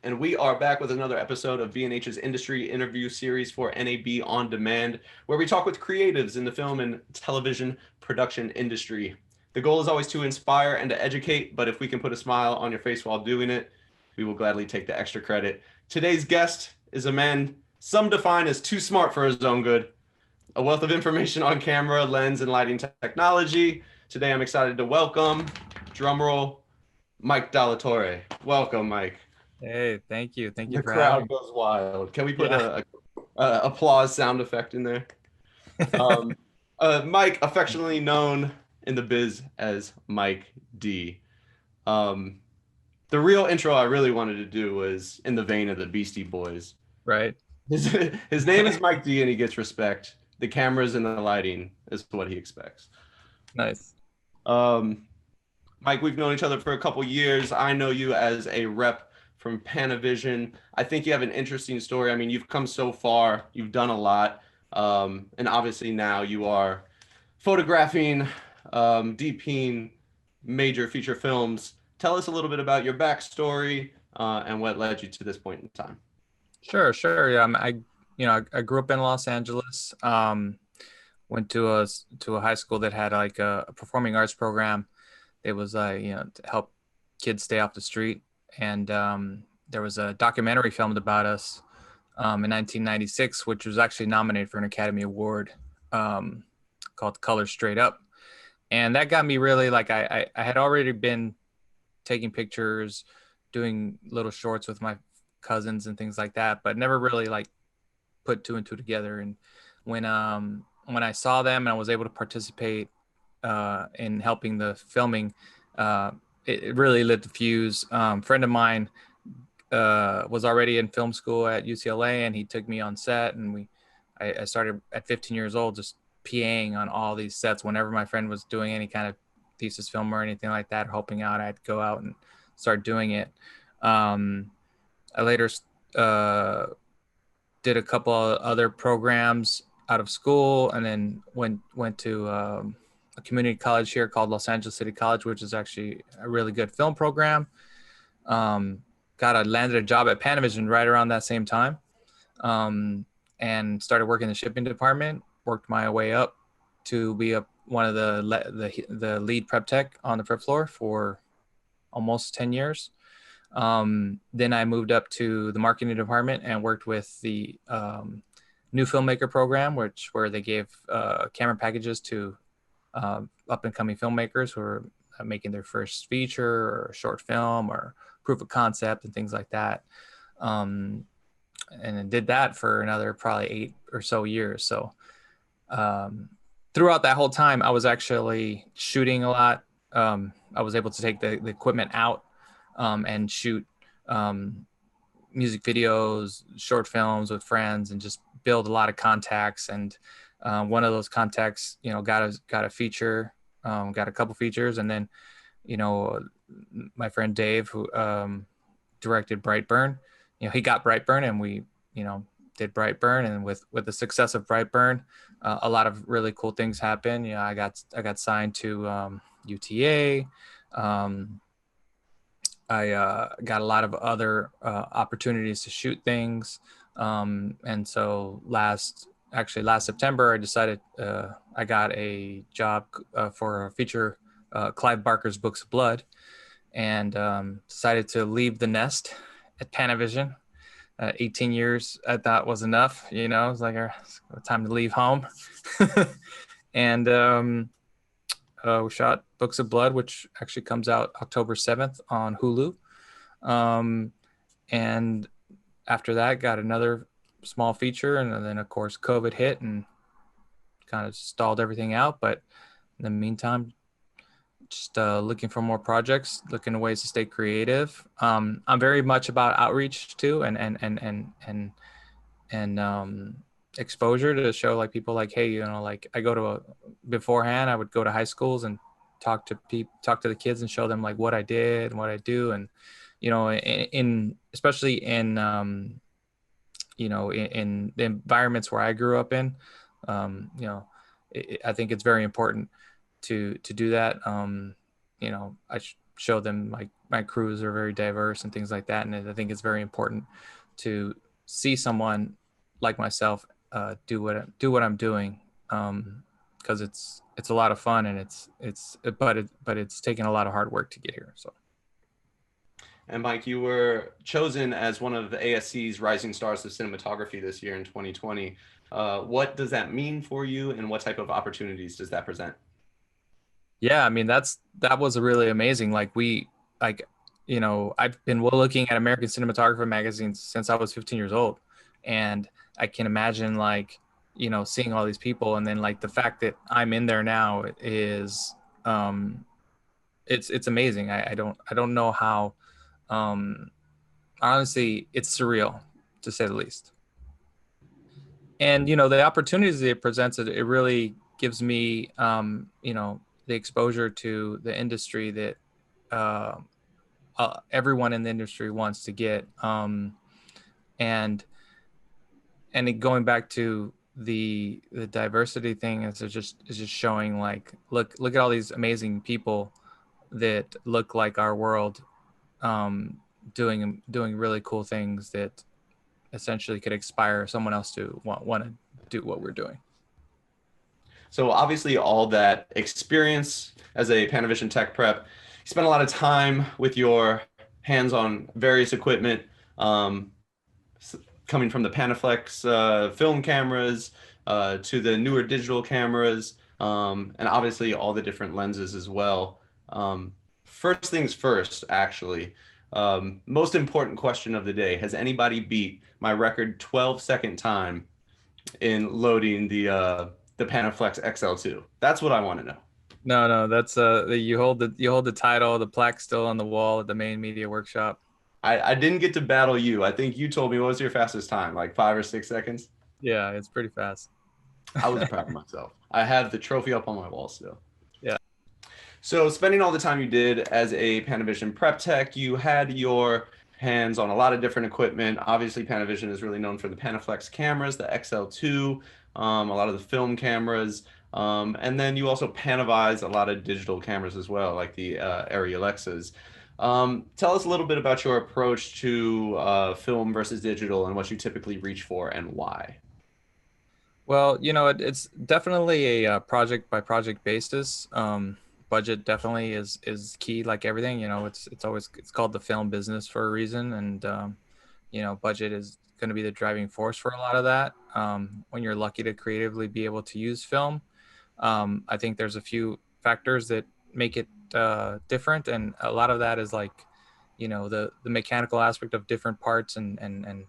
and we are back with another episode of B&H's industry interview series for NAB On Demand, where we talk with creatives in the film and television production industry. The goal is always to inspire and to educate, but if we can put a smile on your face while doing it, we will gladly take the extra credit. Today's guest is a man some define as too smart for his own good, a wealth of information on camera, lens, and lighting technology. Today I'm excited to welcome, drumroll, Mike Dallatorre. Welcome, Mike. Hey, thank you. Thank you The for having crowd me. goes wild. Can we put Yeah. a applause sound effect in there? Um, Mike, affectionately known in the biz as Mike D. Um, the real intro I really wanted to do was in the vein of the Beastie Boys. Right. His, his name is Mike D, and he gets respect. The cameras and the lighting is what he expects. Nice. Um, Mike, we've known each other for a couple years. I know you as a rep from Panavision. I think you have an interesting story. I mean, you've come so far, you've done a lot. And obviously now you are photographing, DPing major feature films. Tell us a little bit about your backstory and what led you to this point in time. Sure. Yeah. I grew up in Los Angeles. Went to a high school that had like a performing arts program. It was to help kids stay off the street. And there was a documentary filmed about us in 1996, which was actually nominated for an Academy Award called Color Straight Up. And that got me really I had already been taking pictures, doing little shorts with my cousins and things like that, but never really like put two and two together. And when I saw them and I was able to participate in helping the filming, it really lit the fuse. Friend of mine was already in film school at UCLA, and he took me on set, and I started at 15 years old just PAing on all these sets. Whenever my friend was doing any kind of thesis film or anything like that, helping out, I'd go out and start doing it. I later did a couple of other programs out of school, and then went to a community college here called Los Angeles City College, which is actually a really good film program. Landed a job at Panavision right around that same time, and started working in the shipping department. Worked my way up to be one of the lead prep tech on the prep floor for almost 10 years. Then I moved up to the marketing department and worked with the new filmmaker program, where they gave camera packages to up and coming filmmakers who are making their first feature or short film or proof of concept and things like that. And I did that for another probably 8 or so years. So throughout that whole time, I was actually shooting a lot. I was able to take the equipment out and shoot music videos, short films with friends, and just build a lot of contacts. And one of those contacts, got a feature, got a couple features, and then, my friend Dave, who directed Brightburn, he got Brightburn, and we, did Brightburn. And with the success of Brightburn, a lot of really cool things happened. I got signed to UTA. I got a lot of other opportunities to shoot things. And so last September, I decided I got a job for a feature, Clive Barker's Books of Blood, and decided to leave the nest at Panavision. 18 years I thought was enough. It was like time to leave home. And we shot Books of Blood, which actually comes out October 7th on Hulu. And after that, got another small feature. And then, of course, COVID hit and kind of stalled everything out. But in the meantime, just looking for more projects, looking at ways to stay creative. I'm very much about outreach too, and exposure to show like people like, hey, I go to beforehand, I would go to high schools and talk to the kids and show them like what I did and what I do. And, in especially in the environments where I grew up in, I think it's very important to do that. show them like my crews are very diverse and things like that. And I think it's very important to see someone like myself do what I'm doing, because it's a lot of fun, and but it's taken a lot of hard work to get here. So And Mike, you were chosen as one of the ASC's Rising Stars of Cinematography this year in 2020. What does that mean for you, and what type of opportunities does that present? yeah, I mean that was really amazing. Like I've been looking at American Cinematographer magazines since I was 15 years old, and I can imagine like seeing all these people, and then like the fact that I'm in there now is um it's amazing. I don't know how. Honestly, it's surreal to say the least. And the opportunities that it presents, it really gives me the exposure to the industry that uh, everyone in the industry wants to get. And going back to the diversity thing, is just showing like look at all these amazing people that look like our world, um, doing really cool things that essentially could inspire someone else to want to do what we're doing. So obviously, all that experience as a Panavision tech prep, you spent a lot of time with your hands on various equipment, um, coming from the Panaflex film cameras to the newer digital cameras, and obviously all the different lenses as well. First things first, actually. Most important question of the day: has anybody beat my record 12-second time in loading the Panaflex XL2? That's what I want to know. No, no, that's you hold the title, the plaque still on the wall at the main media workshop. I didn't get to battle you. I think you told me, what was your fastest time? Like 5 or 6 seconds? Yeah, it's pretty fast. I was proud of myself. I have the trophy up on my wall still. Yeah. So, spending all the time you did as a Panavision prep tech, you had your hands on a lot of different equipment. Obviously, Panavision is really known for the Panaflex cameras, the XL2, a lot of the film cameras, and then you also Panavise a lot of digital cameras as well, like the Arri Alexas. Tell us a little bit about your approach to film versus digital and what you typically reach for and why. Well, it's definitely a project by project basis. Budget definitely is key, like everything. It's called the film business for a reason, and budget is going to be the driving force for a lot of that. When you're lucky to creatively be able to use film, I think there's a few factors that make it different, and a lot of that is like, the mechanical aspect of different parts and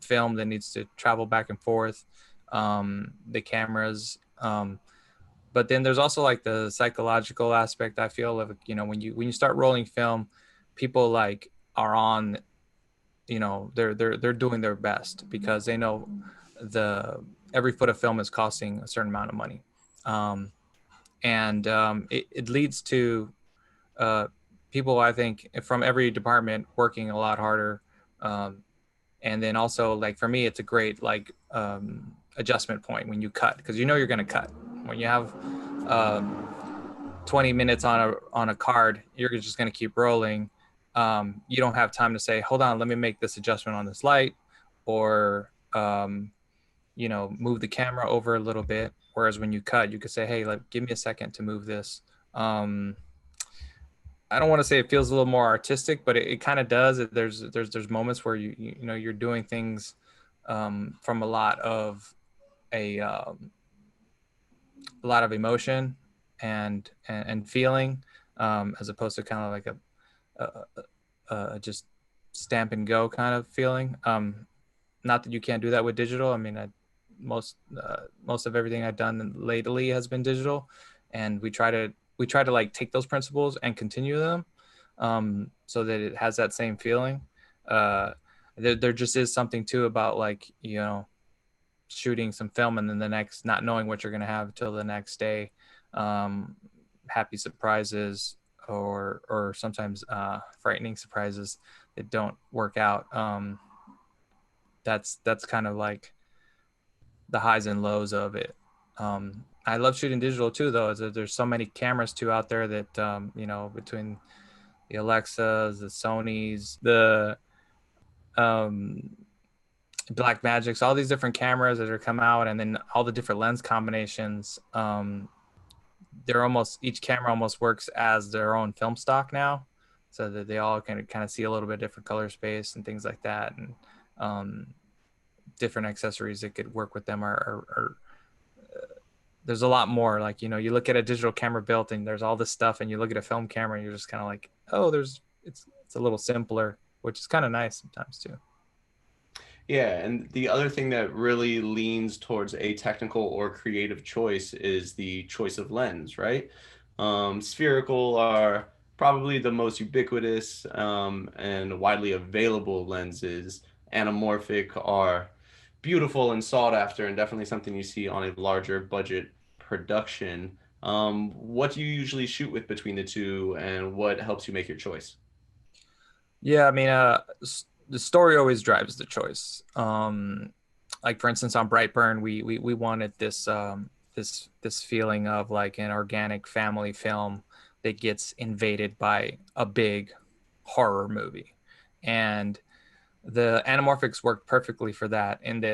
film that needs to travel back and forth, the cameras. But then there's also like the psychological aspect. I feel of when you start rolling film, people like are on, they're doing their best because they know the every foot of film is costing a certain amount of money. Um, and it leads to uh, people, I think, from every department working a lot harder. Um, and then also, like for me, it's a great like adjustment point when you cut, because you're going to cut when you have 20 minutes on a card. You're just going to keep rolling. You don't have time to say, hold on, let me make this adjustment on this light, or move the camera over a little bit. Whereas when you cut, you could say, hey, like, give me a second to move this. I don't want to say it feels a little more artistic, but it kind of does. There's moments where you're doing things from a lot of emotion and feeling, as opposed to kind of like just stamp and go kind of feeling. Not that you can't do that with digital. I mean, most of everything I've done lately has been digital, and we try to like take those principles and continue them, so that it has that same feeling. There just is something too about like shooting some film and then the next not knowing what you're going to have till the next day. um, Happy surprises, or sometimes frightening surprises that don't work out. That's kind of like the highs and lows of it. I love shooting digital too, though. There's so many cameras too out there that between the Alexas, the Sonys, the um, Black Magics, all these different cameras that are come out, and then all the different lens combinations. They're almost each camera almost works as their own film stock now, so that they all can kind of see a little bit different color space and things like that, and um, different accessories that could work with them are there's a lot more. Like, you look at a digital camera built and there's all this stuff, and you look at a film camera and you're just kind of like, oh, it's a little simpler, which is kind of nice sometimes too. Yeah, and the other thing that really leans towards a technical or creative choice is the choice of lens, right? Spherical are probably the most ubiquitous and widely available lenses. Anamorphic are beautiful and sought after, and definitely something you see on a larger budget production. What do you usually shoot with between the two, and what helps you make your choice? Yeah, I mean, the story always drives the choice. Like for instance, on Brightburn, we wanted this feeling of like an organic family film that gets invaded by a big horror movie, and the anamorphics worked perfectly for that. And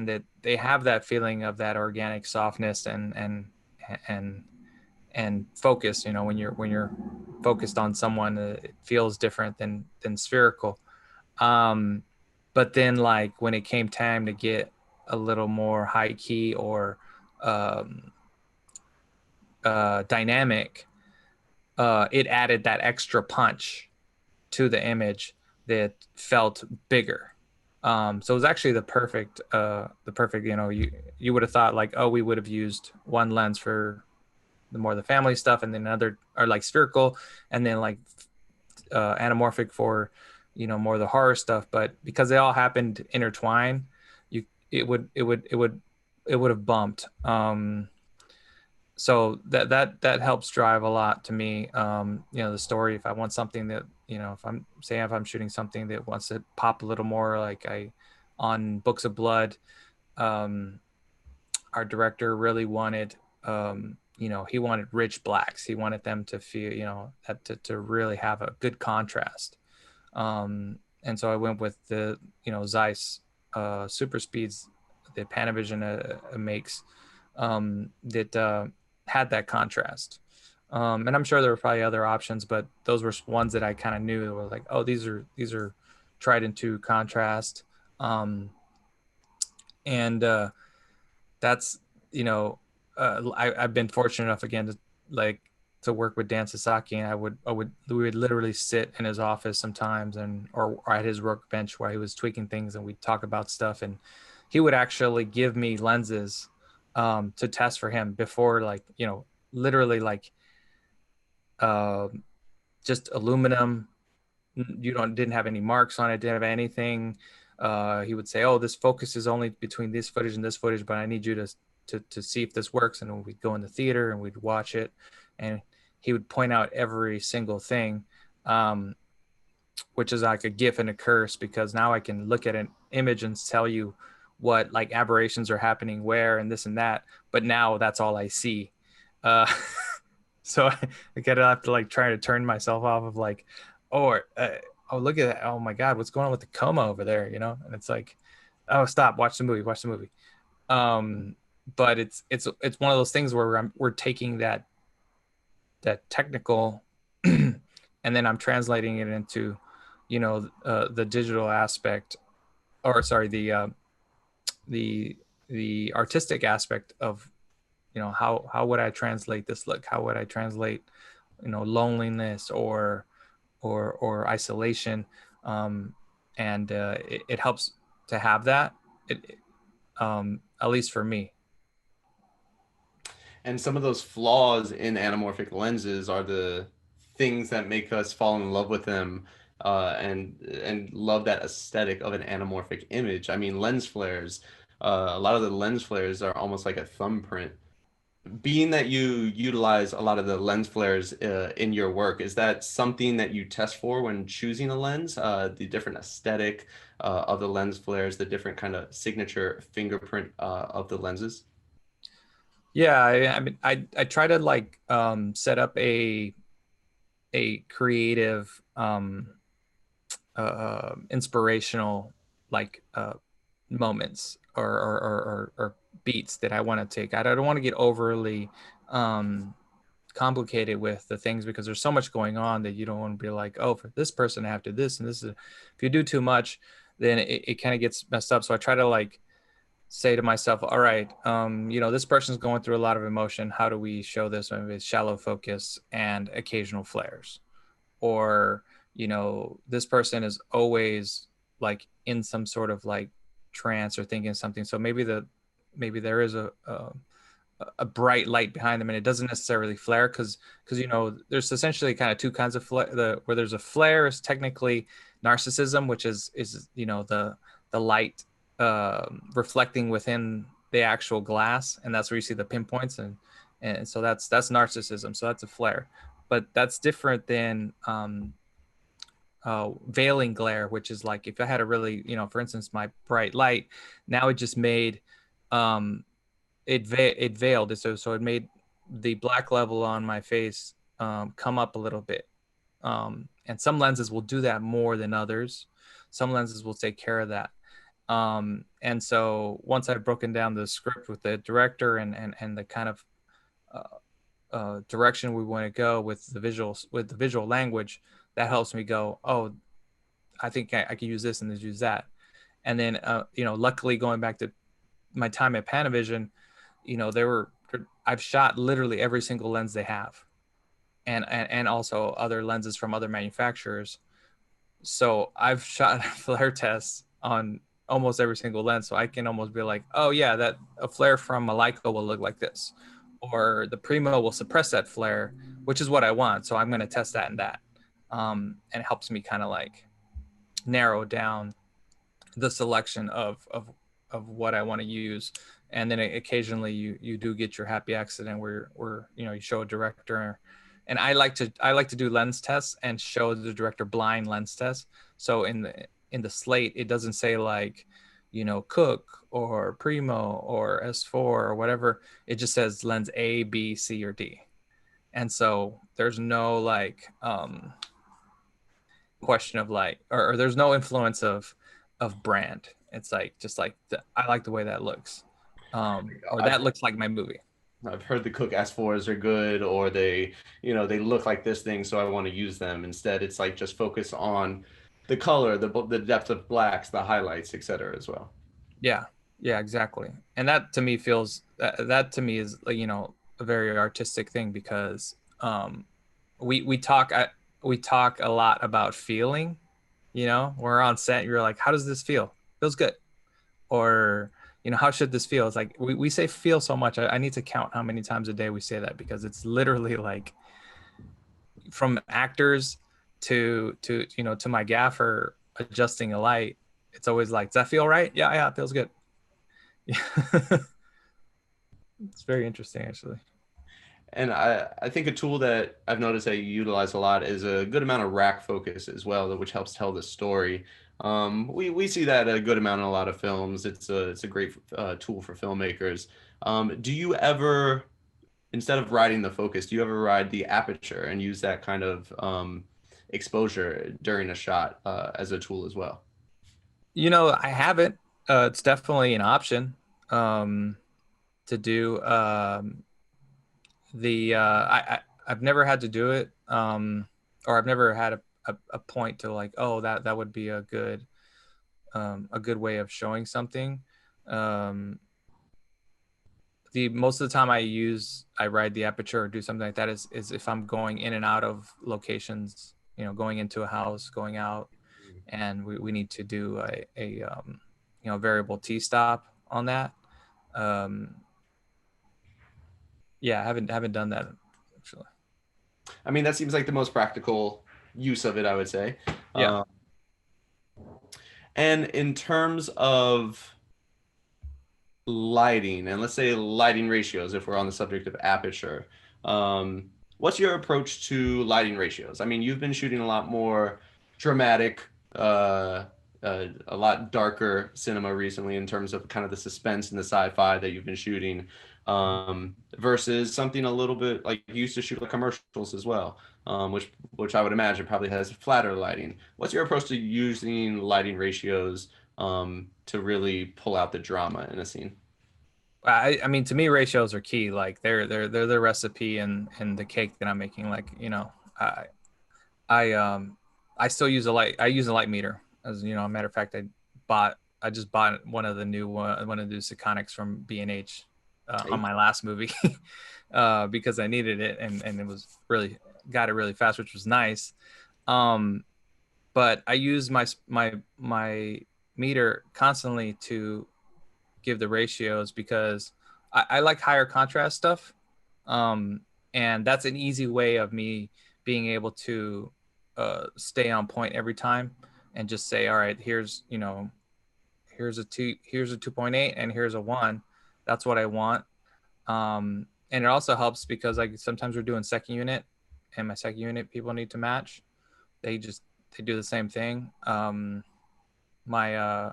that they have that feeling of that organic softness and and focus. When you're focused on someone, it feels different than spherical. um but then, like, when it came time to get a little more high key or um dynamic, it added that extra punch to the image that felt bigger. So it was actually the perfect. You would have thought like, oh, we would have used one lens for the family stuff, and then another, or like spherical, and then like anamorphic for more of the horror stuff. But because they all happened intertwined, you it would have bumped. So that helps drive a lot to me. The story, if I want something that, if I'm shooting something that wants to pop a little more, like I on Books of Blood, um our director really wanted, he wanted rich blacks. He wanted them to feel, to really have a good contrast. And so I went with the, Zeiss super speeds that Panavision makes, that had that contrast. And I'm sure there were probably other options, but those were ones that I kind of knew that were like, oh, these are tried and true contrast. And that's, you know I've been fortunate enough again to, like, to work with Dan Sasaki, and we would literally sit in his office sometimes, or at his workbench where he was tweaking things, and we'd talk about stuff, and he would actually give me lenses to test for him before, like, literally, like, uh, just aluminum. Didn't have any marks on it, didn't have anything. He would say, oh, this focus is only between this footage and this footage, but I need you to see if this works. And we'd go in the theater and we'd watch it, and he would point out every single thing, um, which is like a gift and a curse, because now I can look at an image and tell you what, like, aberrations are happening where and this and that, but now that's all I see. uh, so I gotta have to, like, try to turn myself off of, like, oh, oh, look at that, oh my god, what's going on with the coma over there, and it's like, oh, stop, watch the movie. um but it's one of those things where we're taking that technical and then I'm translating it into, the digital aspect, or sorry, the the artistic aspect of, how would I translate this look, how would I translate, loneliness or isolation. And it helps to have that, at least for me. And some of those flaws in anamorphic lenses are the things that make us fall in love with them, and love that aesthetic of an anamorphic image. I mean, lens flares. A lot of the lens flares are almost like a thumbprint. Being that you utilize a lot of the lens flares in your work, is that something that you test for when choosing a lens? The different aesthetic of the lens flares, the different kind of signature fingerprint of the lenses? Yeah, I mean, I try to, like, set up a creative inspirational like moments or beats that I want to take. I don't want to get overly complicated with the things because there's so much going on that you don't want to be like, oh, for this person I have to this and this is. If you do too much, then it kind of gets messed up. So I try to like say to myself, all right, this person's going through a lot of emotion. How do we show this? Maybe it's shallow focus and occasional flares, or this person is always like in some sort of like trance or thinking something. So maybe there is a bright light behind them and it doesn't necessarily flare because there's essentially kind of two kinds of flare. Where there's a flare is technically narcissism, which is the light reflecting within the actual glass, and that's where you see the pinpoints, and so that's narcissism. So that's a flare, but that's different than veiling glare, which is like if I had a really, for instance, my bright light, now it just made it veiled, so it made the black level on my face come up a little bit. And some lenses will do that more than others. Some lenses will take care of that. And so once I've broken down the script with the director and the kind of direction we want to go with the visual language, that helps me go, oh, I think I can use this and use that. And then luckily going back to my time at Panavision, I've shot literally every single lens they have, and also other lenses from other manufacturers. So I've shot flare tests on almost every single lens, so I can almost be like, oh yeah, that a flare from a Leica will look like this, or the Primo will suppress that flare, which is what I want. So I'm going to test that and that, and it helps me kind of like narrow down the selection of what I want to use. And then occasionally you do get your happy accident where you show a director, and I like to do lens tests and show the director blind lens tests. So in the slate it doesn't say like Cook or Primo or S4 or whatever. It just says lens A, B, C, or D. And so there's no like question of like, or there's no influence of brand. It's like just like I like the way that looks, or I've that looks like my movie. I've heard the Cook S4s are good, or they look like this thing, so I want to use them. Instead, it's like just focus on the color, the depth of blacks, the highlights, etc. as well. Yeah, yeah, exactly. And that to me feels that to me is like, a very artistic thing because we talk we talk a lot about feeling. We're on set. You're like, how does this feel? Feels good. Or how should this feel? It's like we say feel so much. I need to count how many times a day we say that because it's literally like from actors to my gaffer adjusting a light. It's always like, does that feel right? Yeah, it feels good. Yeah. It's very interesting actually. And I think a tool that I've noticed that you utilize a lot is a good amount of rack focus as well, which helps tell the story. We see that a good amount in a lot of films. It's a great tool for filmmakers. Do you ever, instead of riding the focus, do you ever ride the aperture and use that kind of exposure during a shot as a tool as well? I haven't. It's definitely an option to do. I've never had to do it, or I've never had a point to like, oh, that would be a good way of showing something. The most of the time I ride the aperture or do something like that is if I'm going in and out of locations, going into a house, going out, and we need to do a variable T-stop on that. Yeah, I haven't done that actually. I mean, that seems like the most practical use of it, I would say. Yeah. And in terms of lighting, and let's say lighting ratios, if we're on the subject of aperture, what's your approach to lighting ratios? I mean, you've been shooting a lot more dramatic, a lot darker cinema recently in terms of kind of the suspense and the sci-fi that you've been shooting, versus something a little bit like you used to shoot like commercials as well. which I would imagine probably has flatter lighting. What's your approach to using lighting ratios to really pull out the drama in a scene? I mean, to me, ratios are key. Like they're the recipe and the cake that I'm making. Like, I I I still use a light. I use a light meter. As you know, a matter of fact, I just bought one of the new one of the Seconics from B&H on Hey. my last movie because I needed it and it was really got it really fast, which was nice. Um, but I use my meter constantly to give the ratios because I like higher contrast stuff. Um, and that's an easy way of me being able to stay on point every time and just say, all right, here's a 2.8 and here's a 1. That's what I want. And it also helps because like sometimes we're doing second unit and my second unit people need to match. They just they do the same thing. My my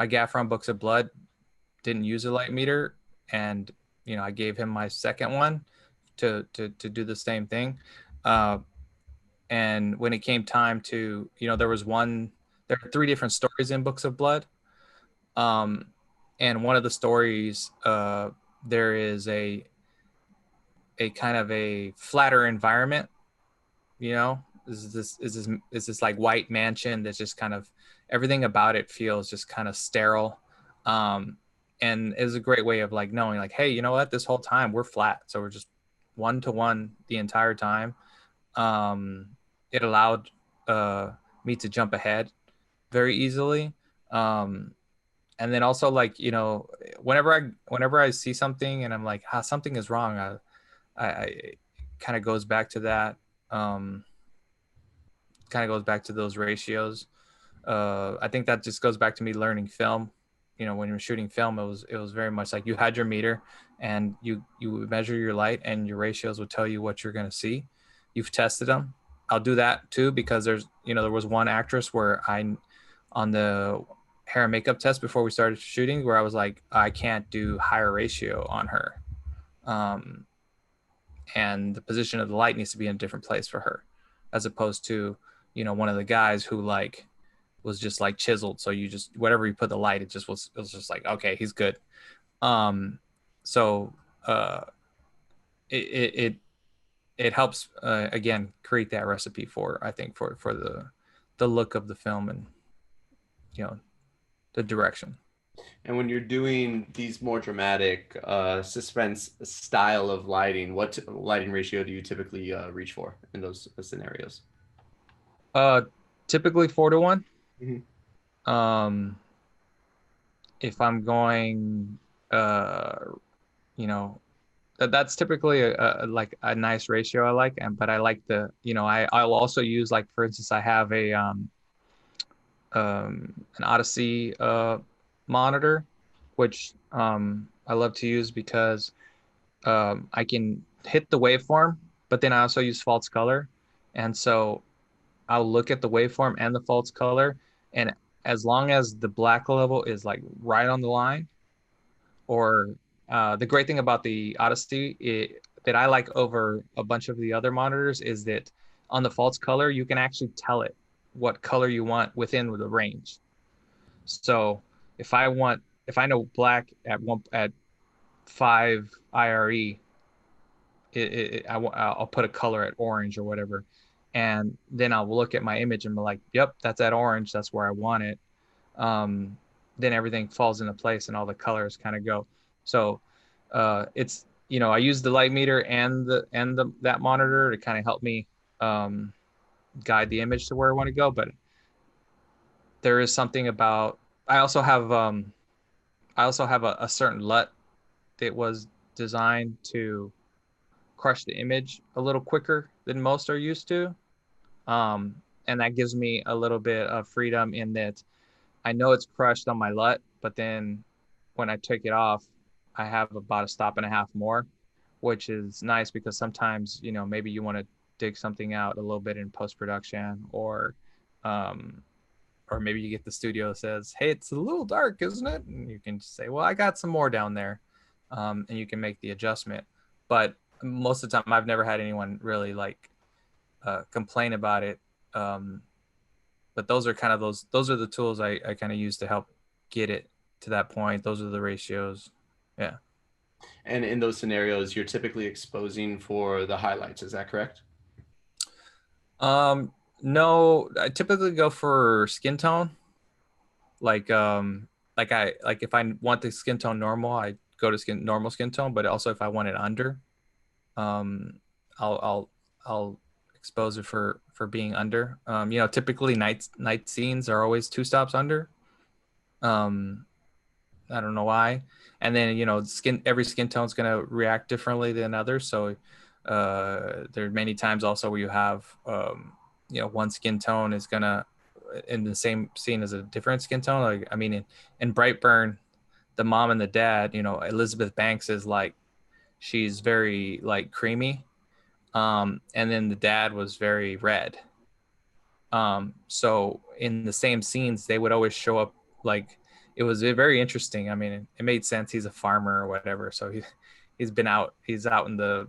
gaff from Books of Blood didn't use a light meter, and I gave him my second one to do the same thing. Uh, and when it came time to, there are 3 different stories in Books of Blood. Um, and one of the stories, there is a kind of a flatter environment. Is this like white mansion that's just kind of everything about it feels just kind of sterile. Um, and is a great way of like knowing like, hey, you know what? This whole time we're flat, so we're just 1-to-1 the entire time. It allowed me to jump ahead very easily. Um, and then also like whenever I see something and I'm like, something is wrong, I kind of goes back to that. Um, Kind of goes back to those ratios. I think that just goes back to me learning film. When you're shooting film, it was very much like you had your meter, and you would measure your light, and your ratios would tell you what you're going to see. You've tested them. I'll do that too because there was one actress where on the hair and makeup test before we started shooting, where I was like, I can't do higher ratio on her, um, and the position of the light needs to be in a different place for her, as opposed to one of the guys who like was just like chiseled. So you just whatever you put the light, it was just like, okay, he's good. Um, so uh, it it it helps again create that recipe for I think for the look of the film and you know the direction. And when you're doing these more dramatic suspense style of lighting, what lighting ratio do you typically reach for in those scenarios? Uh, Typically 4-to-1. Mhm. Um, if I'm going, uh, you know, that's typically like a nice ratio I like, and but I like I'll also use like for instance I have an Odyssey monitor, which I love to use because I can hit the waveform, but then I also use false color, and so I'll look at the waveform and the false color, and as long as the black level is like right on the line, or the great thing about the Odyssey that I like over a bunch of the other monitors is that on the false color, you can actually tell it what color you want within the range. So if I know black at 5 IRE, I'll put a color at orange or whatever, and then I'll look at my image and be like, "Yep, that's at orange. That's where I want it." um, then everything falls into place and all the colors kind of go. So it's I use the light meter and the that monitor to kind of help me um, guide the image to where I want to go. But there is something about I also have a certain LUT that was designed to crush the image a little quicker than most are used to. And that gives me a little bit of freedom in that I know it's crushed on my LUT, but then when I take it off, I have about a stop and a half more, which is nice because sometimes, maybe you want to dig something out a little bit in post production, um, or maybe you get the studio that says, "Hey, it's a little dark, isn't it?" And you can just say, "Well, I got some more down there," and you can make the adjustment. But most of the time, I've never had anyone really like complain about it. Um, but those are kind of those are the tools I kind of use to help get it to that point. Those are the ratios. Yeah. And in those scenarios, you're typically exposing for the highlights. Is that correct? Um, no, I typically go for skin tone. Like like if I want the skin tone normal, I go to normal skin tone. But also if I want it under, um, I'll expose it for being under. Typically night scenes are always two stops under. Um, I don't know why. And then every skin tone is gonna react differently than others. So there are many times also where you have one skin tone is gonna in the same scene as a different skin tone. Like I mean in Brightburn, the mom and the dad, Elizabeth Banks is like she's very like creamy. And then the dad was very red. So in the same scenes, they would always show up like it was very interesting. I mean, it made sense. He's a farmer or whatever, so he's out in the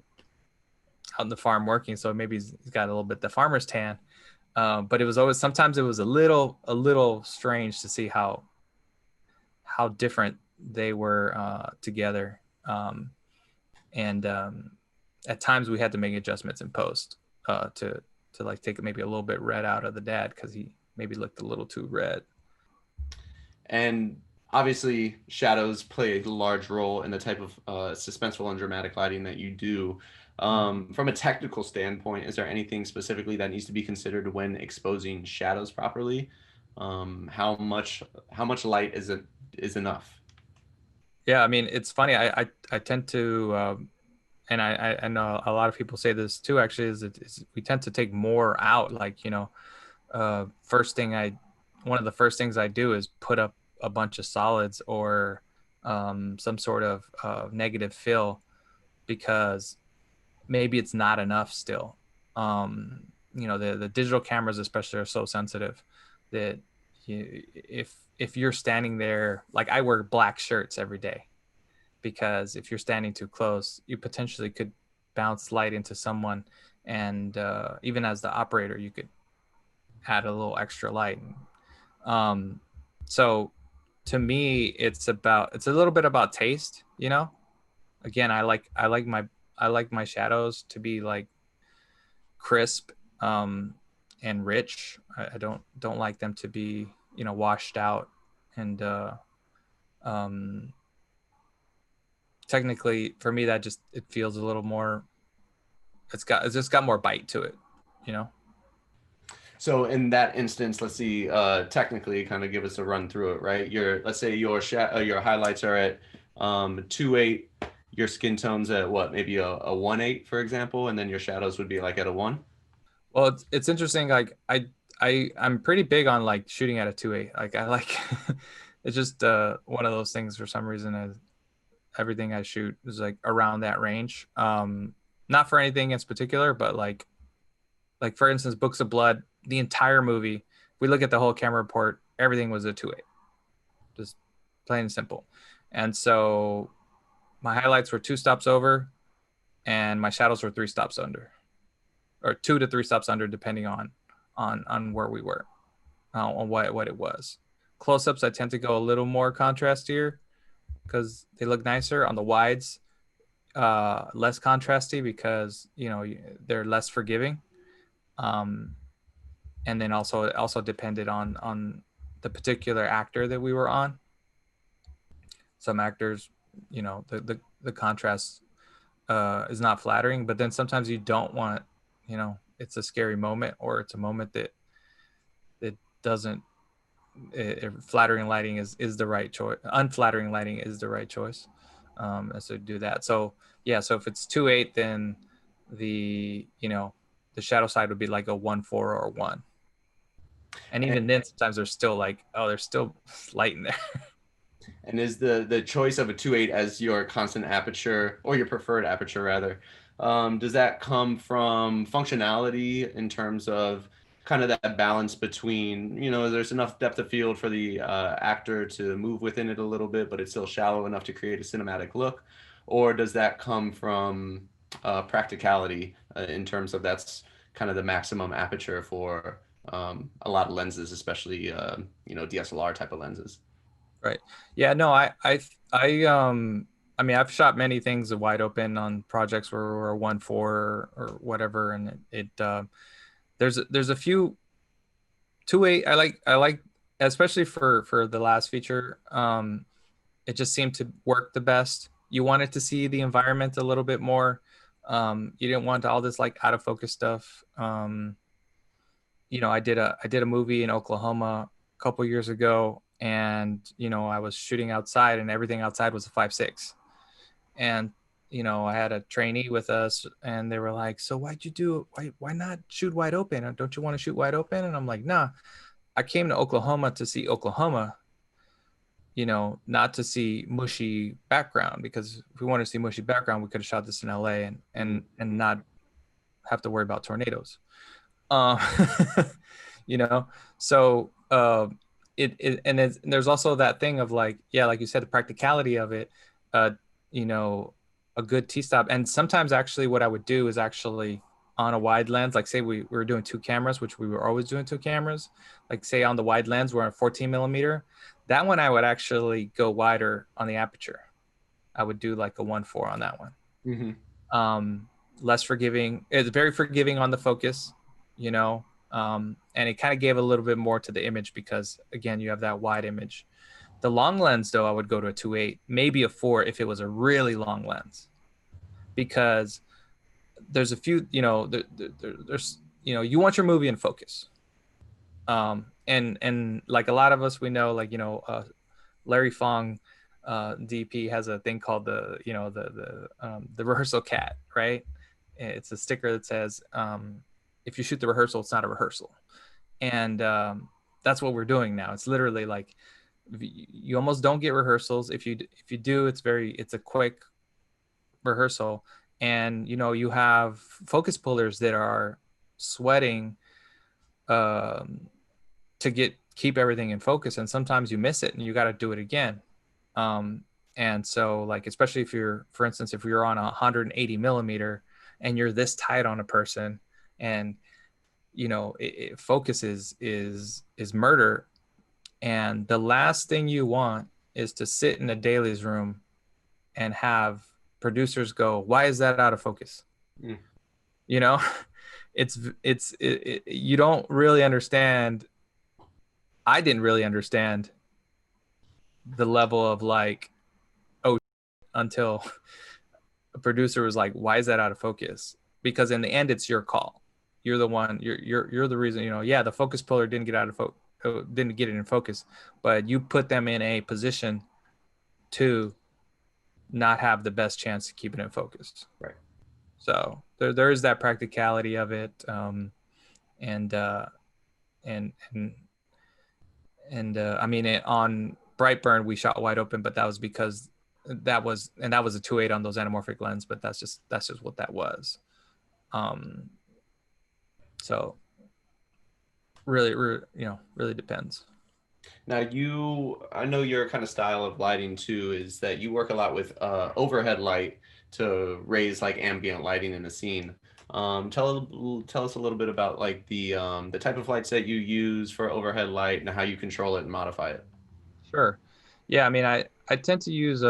farm working, so maybe he's got a little bit the farmer's tan. But it was always sometimes it was a little strange to see how different they were together. And At times we had to make adjustments in post to like take maybe a little bit red out of the dad because he maybe looked a little too red. And obviously, shadows play a large role in the type of suspenseful and dramatic lighting that you do. From a technical standpoint, is there anything specifically that needs to be considered when exposing shadows properly? How much light is enough? Yeah, I mean it's funny. I tend to and I know a lot of people say this too. Actually, is we tend to take more out. Like first thing I one of the first things I do is put up a bunch of solids or some sort of negative fill because maybe it's not enough still. The digital cameras especially are so sensitive that if you're standing there, like I wear black shirts every day because if you're standing too close, you potentially could bounce light into someone, and even as the operator, you could add a little extra light. Um, so to me, it's a little bit about taste. Again, I like my shadows to be like crisp and rich. I don't like them to be washed out and um, technically for me that just it feels a little more. It's just got more bite to it, you know. So in that instance, let's see, technically kind of give us a run through it, right? Let's say your highlights are at 2.8, your skin tone's at what, maybe a 1.8, for example, and then your shadows would be like at a 1. Well, it's interesting. Like I'm pretty big on like shooting at a 2.8. Like I like it's just one of those things for some reason. Everything I shoot is like around that range. Not for anything in particular, but like for instance, Books of Blood, the entire movie. If we look at the whole camera report, everything was a 2.8, just plain and simple. And so my highlights were two stops over, and my shadows were three stops under, or 2 to 3 stops under, depending on where we were, on what it was. Close-ups, I tend to go a little more contrastier because they look nicer. On the wides, less contrasty because they're less forgiving. Um, and then also it also depended on the particular actor that we were on. Some actors, the contrast is not flattering, but then sometimes you don't want, it's a scary moment or it's a moment that doesn't. Flattering lighting is the right choice. Unflattering lighting is the right choice. So do that. So yeah. So if it's 2.8, then the shadow side would be like a 1.4 or 1. And And, even then, sometimes there's still like, oh, there's still light in there. and is the choice of a 2.8 as your constant aperture or your preferred aperture rather, does that come from functionality in terms of kind of that balance between, there's enough depth of field for the actor to move within it a little bit, but it's still shallow enough to create a cinematic look? Or does that come from practicality in terms of that's kind of the maximum aperture for a lot of lenses, especially DSLR type of lenses. Right. Yeah, no, I mean, I've shot many things wide open on projects where we're 1.4 or whatever, and there's a few 2.8 I like, especially for the last feature. It just seemed to work the best. You wanted to see the environment a little bit more. You didn't want all this like out of focus stuff. I did a movie in Oklahoma a couple years ago, and I was shooting outside, and everything outside was a 5.6. And I had a trainee with us, and they were like, "So why not shoot wide open? Don't you want to shoot wide open?" And I'm like, "Nah, I came to Oklahoma to see Oklahoma, not to see mushy background, because if we wanted to see mushy background, we could have shot this in LA and Mm-hmm. not have to worry about tornadoes." Um, you know, so there's also that thing of like, yeah, like you said, the practicality of it. Uh, you know, a good T-stop, and sometimes actually, what I would do is actually on a wide lens, like say we were doing two cameras, which we were always doing two cameras. Like say on the wide lens, we're on 14 millimeter. That one I would actually go wider on the aperture. I would do like a 1.4 on that one. Mm-hmm. um, Less forgiving. It's very forgiving on the focus, and it kind of gave a little bit more to the image because again, you have that wide image. The long lens, though, I would go to a 2.8, maybe a 4 if it was a really long lens, because there's a few, there's, you want your movie in focus. And like a lot of us, we know, like, Larry Fong, DP, has a thing called the rehearsal cat, right? It's a sticker that says, if you shoot the rehearsal, it's not a rehearsal. And that's what we're doing now. It's literally like you almost don't get rehearsals. If you do, it's a quick rehearsal. And you have focus pullers that are sweating, um, to keep everything in focus, and sometimes you miss it and you got to do it again. um, and so, like, especially if you're, for instance, if you're on 180 millimeter and you're this tight on a person, and focus is murder. And the last thing you want is to sit in a dailies room and have producers go, "Why is that out of focus?" Mm. you know you don't really understand. I didn't really understand the level of like, oh, until a producer was like, "Why is that out of focus?" Because in the end, it's your call. You're the one. You're the reason. Yeah, the focus puller didn't get out of didn't get it in focus, but you put them in a position to not have the best chance to keep it in focus. Right. So there is that practicality of it, and and and I mean, on Brightburn we shot wide open, but that was because that was a 2.8 on those anamorphic lens, but that's just what that was. Um, so really depends. Now I know your kind of style of lighting too is that you work a lot with overhead light to raise like ambient lighting in a scene. Tell us a little bit about like the type of lights that you use for overhead light and how you control it and modify it. Sure. Yeah, I mean, I tend to use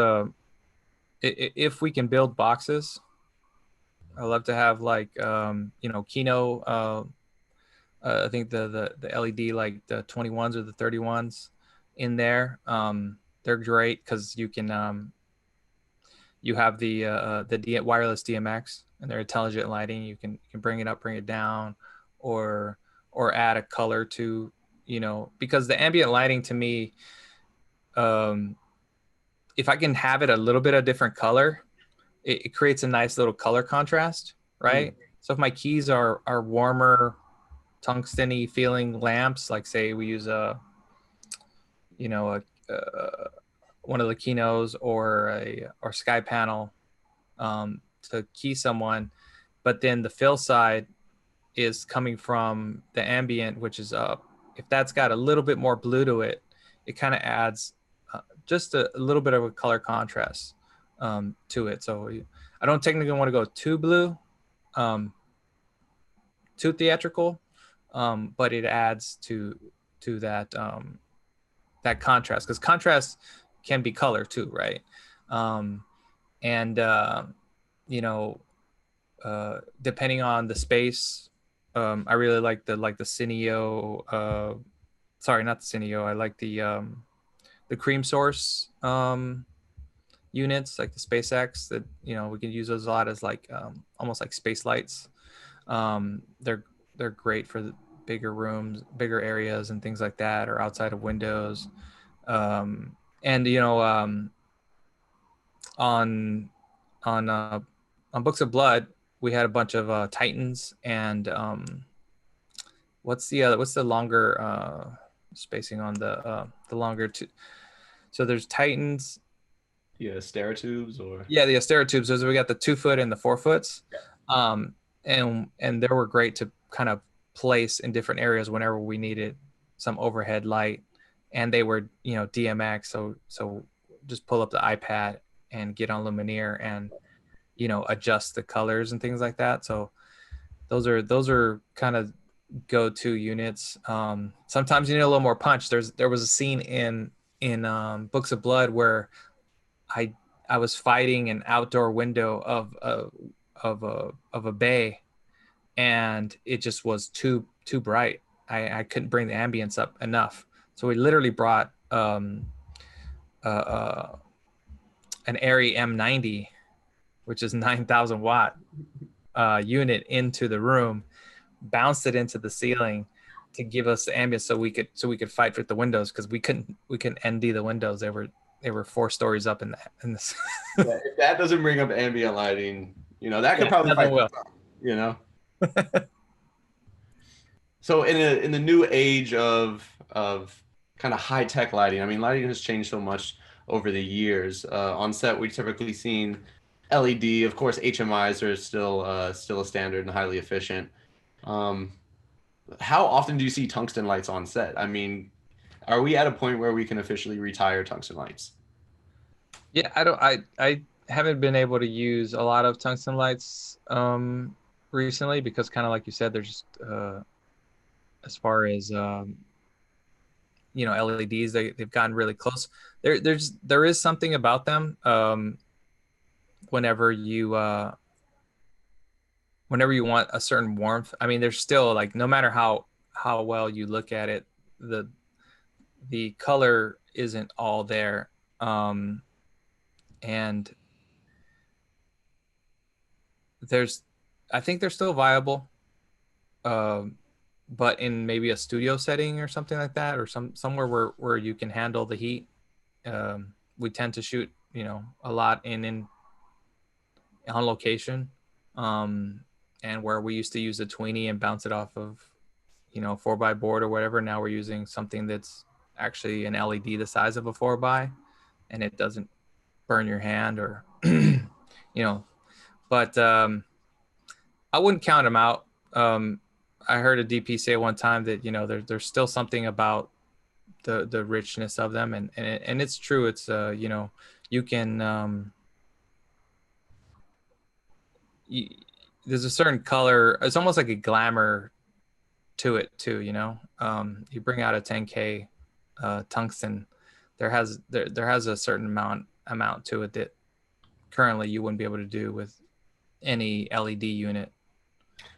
if we can build boxes, I love to have like Kino. I think the LED, like the 21s or the 31s in there. They're great because you have the wireless DMX, and they're intelligent lighting. You can bring it up, bring it down, or add a color to, because the ambient lighting to me, um, if I can have it a little bit of different color, it creates a nice little color contrast, Mm. right? So if my keys are warmer, tungsten-y feeling lamps, like say we use a one of the Kinos or a or Sky Panel, to key someone, but then the fill side is coming from the ambient, which is up. If that's got a little bit more blue to it, it kind of adds just a little bit of a color contrast to it. So I don't technically want to go too blue, um, too theatrical, but it adds to that contrast, because contrast can be color too, right? Um, and you know, depending on the space, I really like the Cineo. Sorry, not the Cineo. I like the cream source units, like the SpaceX. That we can use those a lot as like almost like space lights. They're great for the bigger rooms, bigger areas, and things like that, or outside of windows. And on on uh, on Books of Blood, we had a bunch of Titans and what's the longer spacing on the longer two. So there's Titans. Yeah, stereotubes or Yeah, the Asteratubes. Those we got the 2 foot and the 4 foots, yeah. And they were great to kind of place in different areas whenever we needed some overhead light, and they were DMX. So just pull up the iPad and get on Lumiere and adjust the colors and things like that. So those are kind of go-to units. Sometimes you need a little more punch. There was a scene in Books of Blood where I I was fighting an outdoor window of a bay, and it just was too bright. I couldn't bring the ambience up enough, so we literally brought uh, uh, an Airy M90, which is 9,000 watt unit, into the room, bounced it into the ceiling to give us the ambience, so we could fight with the windows, because we couldn't ND the windows. They were 4 stories up in this. Yeah, if that doesn't bring up ambient lighting, that could Yeah, probably nothing fight the will. sun, you know. So in the new age of kind of high tech lighting, I mean, lighting has changed so much over the years. On set, we've typically seen LED. Of course, HMIs are still a standard and highly efficient. Um, how often do you see tungsten lights on set? I mean, are we at a point where we can officially retire tungsten lights? Yeah, I haven't been able to use a lot of tungsten lights recently, because kind of like you said, they're just as far as LEDs, they've gotten really close. There is something about them, whenever you whenever you want a certain warmth. I mean, there's still, like, no matter how well you look at it, the the color isn't all there. And there's I think they're still viable, um, but in maybe a studio setting or something like that, or somewhere where you can handle the heat. We tend to shoot, a lot in on location, um, and where we used to use a tweenie and bounce it off of, 4x board or whatever. Now we're using something that's actually an LED the size of a 4x, and it doesn't burn your hand, or you know. But I wouldn't count them out. I heard a DP say one time that there's still something about the richness of them, and it's true. It's you can you, there's a certain color. It's almost like a glamour to it too. You bring out a 10K tungsten, there has a certain amount to it that currently you wouldn't be able to do with any LED unit.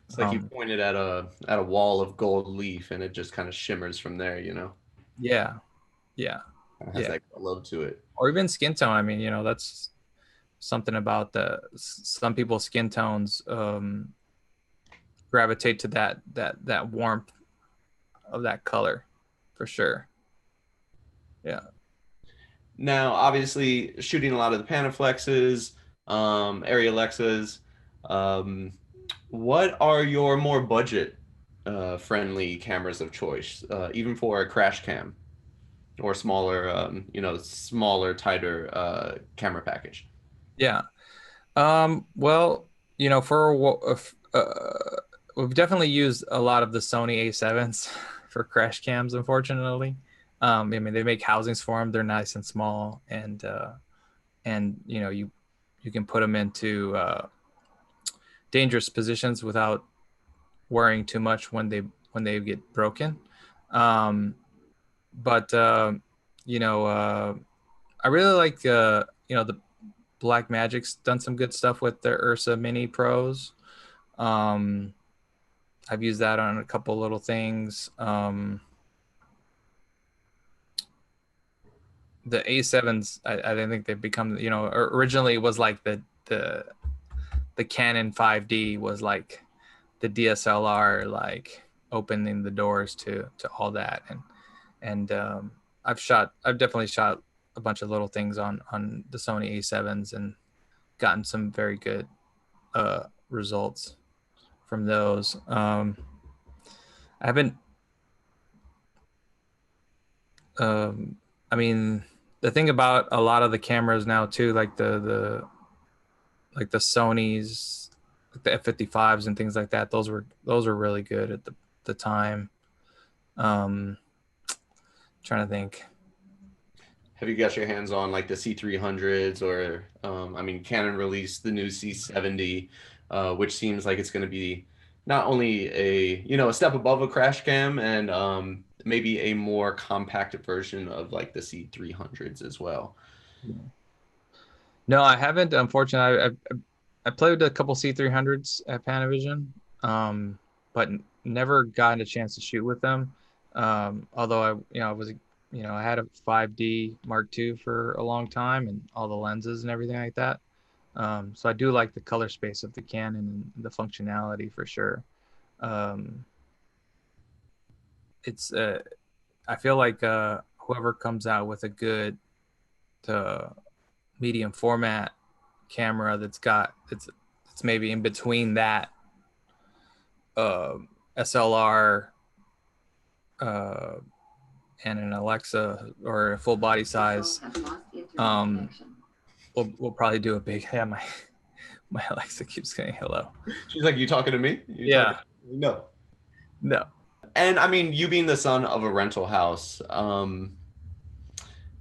It's like you Um, pointed at a wall of gold leaf and it just kind of shimmers from there. yeah, yeah, Kind of has yeah. that glow to it. Or even skin tone. I mean, that's something about some people's skin tones gravitate to that warmth of that color, for sure. Yeah. Now, obviously, shooting a lot of the Panaflexes, Area Alexas. Um, what are your more budget friendly cameras of choice, even for a crash cam or smaller, smaller, tighter camera package? Yeah. Well, for we've definitely used a lot of the Sony A7s for crash cams, unfortunately. I mean, they make housings for them. They're nice and small, and you can put them into dangerous positions without worrying too much when they get broken. Um, but you know, I really like you know, the Black Magic's done some good stuff with their Ursa Mini Pros. Um, I've used that on a couple little things. The A7s, I don't think they've become, you know, originally it was like the Canon 5D was like the DSLR, like opening the doors to all that. And I've definitely shot a bunch of little things on the Sony A7s and gotten some very good results from those. I haven't. Um, I mean, the thing about a lot of the cameras now too, like the Sony's, like the F55s and things like that. Those were really good at the time. Um, Trying to think. Have you got your hands on like the C300s or I mean Canon released the new C70, which seems like it's going to be not only a a step above a crash cam and maybe a more compacted version of like the C300s as well. No, I haven't. Unfortunately, I played with a couple C300s at Panavision, but never gotten a chance to shoot with them. Although I was, I had a 5D Mark II for a long time and all the lenses and everything like that. So I do like the color space of the Canon and the functionality for sure. Um, it's I feel like whoever comes out with a good uh, medium format camera it's maybe in between that uh, SLR uh, and an Alexa or a full body size. Um, we'll probably do a big. Yeah, my Alexa keeps saying hello. She's like, "You talking to me? You talking?" Yeah, No. no. And I mean, you being the son of a rental house,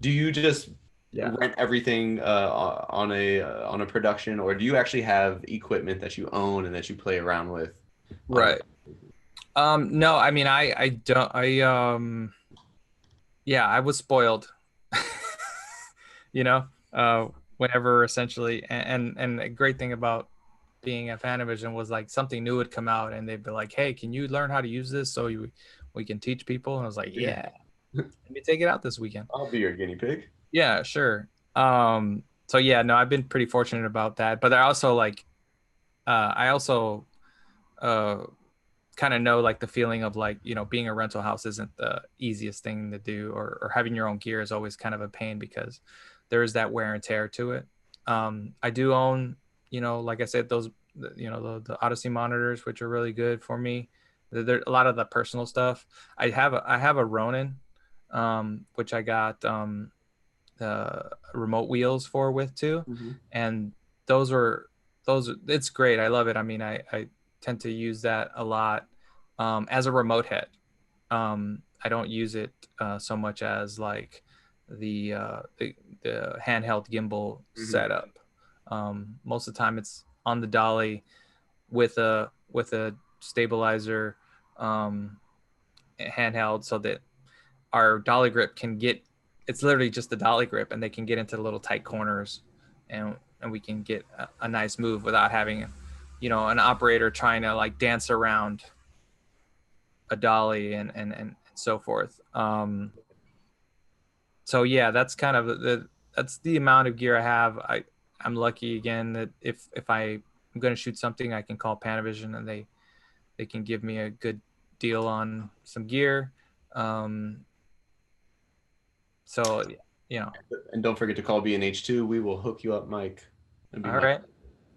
do you just Yeah, rent everything on a production, or do you actually have equipment that you own and that you play around with on a? right. No, I mean, I don't. Yeah, I was spoiled. you know, whenever essentially, and a great thing about being at Fanavision was like something new would come out and they'd be like, "Hey, can you learn how to use this so we can teach people?" And I was like, Yeah, "Yeah, let me take it out this weekend." I'll be your guinea pig. Yeah, sure. So yeah, no, I've been pretty fortunate about that, but I also like, I also uh kind of know like the feeling of like, being a rental house isn't the easiest thing to do, or having your own gear is always kind of a pain because there is that wear and tear to it. I do own, like I said, those, the Odyssey monitors, which are really good for me. There a lot of the personal stuff. I have a Ronin, which I got remote wheels for with too, Mm-hmm. and those are it's great. I love it. I mean, I tend to use that a lot as a remote head. I don't use it so much as like the handheld gimbal Mm-hmm. setup. Most of the time, it's on the dolly with a stabilizer handheld, so that our dolly grip can get. It's literally just the dolly grip, and they can get into the little tight corners, and we can get a nice move without having, an operator trying to like dance around a dolly and so forth. So yeah, that's kind of that's the amount of gear I have. I'm lucky again that if I'm going to shoot something, I can call Panavision and they can give me a good deal on some gear. Um, so you know, And don't forget to call B&H2. We will hook you up, Mike. all right,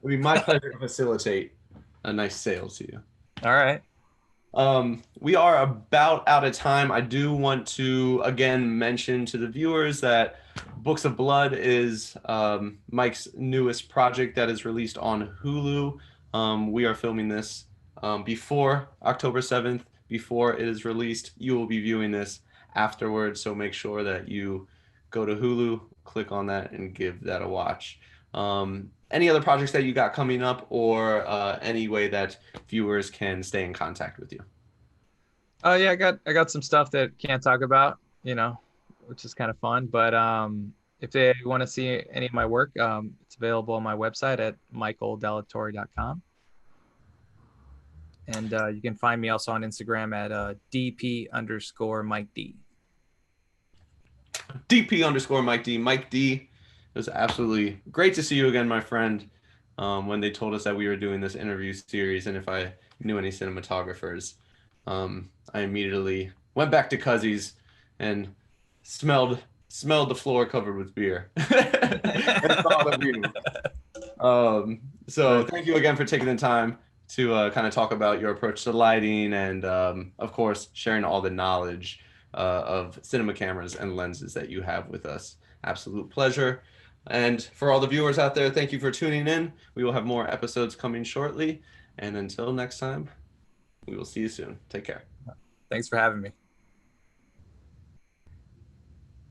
It'd be my pleasure to facilitate a nice sale to you. all right, We are about out of time. I do want to again mention to the viewers that Books of Blood is Mike's newest project that is released on Hulu. We are filming this before October 7th. Before it is released, you will be viewing this afterwards. So make sure that you go to Hulu, click on that, and give that a watch. Any other projects that you got coming up, or any way that viewers can stay in contact with you? Oh yeah, I got some stuff that can't talk about, which is kind of fun. But if they want to see any of my work, it's available on my website at michaeldallatorre.com. And you can find me also on Instagram at DP_Mike D. DP underscore Mike D. Mike D. It was absolutely great to see you again, my friend. When they told us that we were doing this interview series and if I knew any cinematographers, I immediately went back to Cuzzy's and smelled the floor covered with beer and thought of you. So thank you again for taking the time to kind of talk about your approach to lighting and, of course, sharing all the knowledge of cinema cameras and lenses that you have with us. Absolute pleasure. And for all the viewers out there, thank you for tuning in. We will have more episodes coming shortly. And until next time, we will see you soon. Take care. Thanks for having me.